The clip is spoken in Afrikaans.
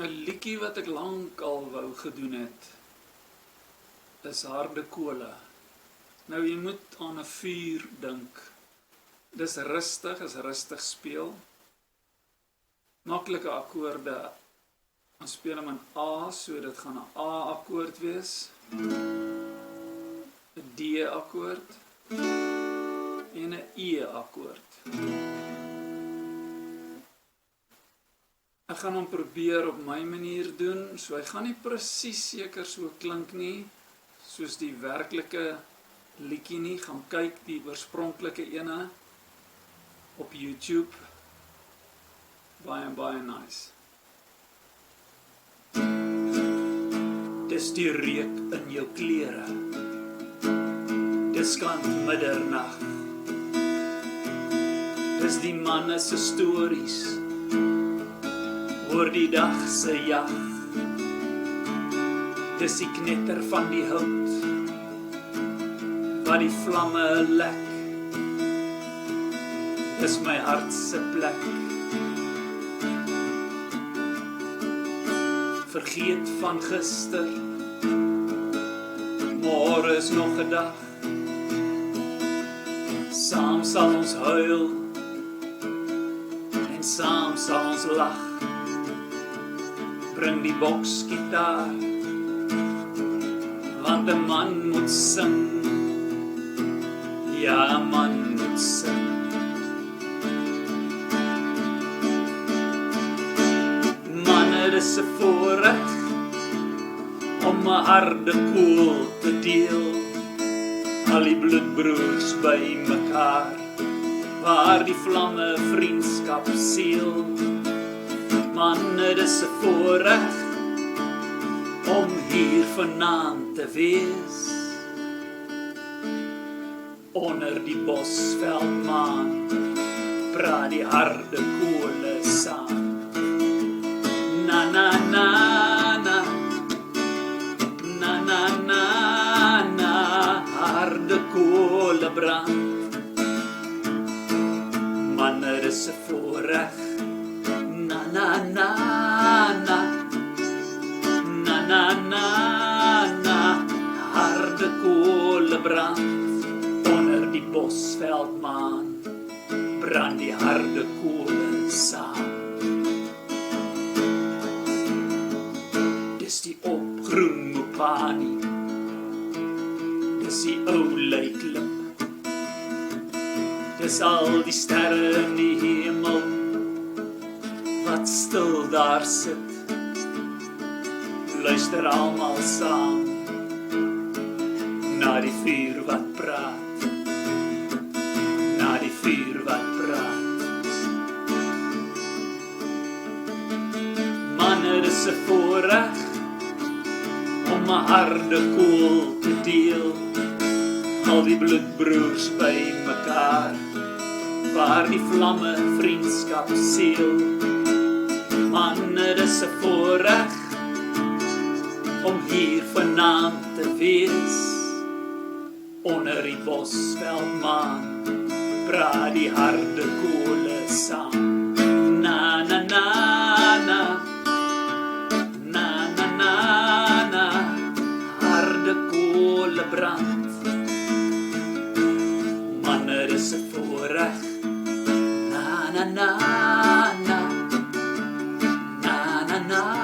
'n liedjie wat ek lank al wou gedoen het, is Harde Kole. Nou, jy moet aan 'n vuur dink. Dis rustig, is rustig speel. Maklike akkoorde. Dan speel hom in A, so dit gaan 'n A-akkoord wees. 'n D-akkoord. En 'n E-akkoord. Ek gaan hom probeer op my manier doen, so hy gaan nie presies seker so klink nie, soos die werklike liedjie nie. Gaan kyk die oorspronklike ene op YouTube. Baie nice. Dis die reuk in jou klere. Dis kan middernag. Dis die manne se stories oor die dag se jag. Dis die knetter van die hout wat die vlamme lek. Dis my hart se plek. Vergeet van gister, môre is nog 'n dag. Saam sal ons huil en saam sal ons lag. Bring die boksgitaar, want 'n man moet sing. Ja, 'n man moet sing. Manne, dis 'n voorreg om 'n harde koel te deel. Al die bloedbroers by mekaar, waar die vlamme vriendskap seël. Manne, dis 'n voorreg om hier vanaand te wees. Onder die bosveldmaan praat die harde kole saam. Na na na na, na na na na, harde kole brand. Manne, dis 'n voorreg. Na na na na, na na na na, harde kole brand. Onder die bosveldmaan brand die harde kole saam. Dis die opgroen Mopani, dis die ou leiklip. Dis al die sterre in die hemel wat stil daar sit. Luister almal saam na die vuur wat praat, na die vuur wat praat. Manne, dis 'n voorreg om 'n harde koel te deel. Al die bloedbroers by mekaar, waar die vlamme vriendskap seël. Manne, dis 'n voorreg om hier vanaand te wees. Onder die bosveldmaan praat die harde kole saam. Na na na na, na na na na, harde kole brand. Manne, dis 'n voorreg. Na na na na, na na na.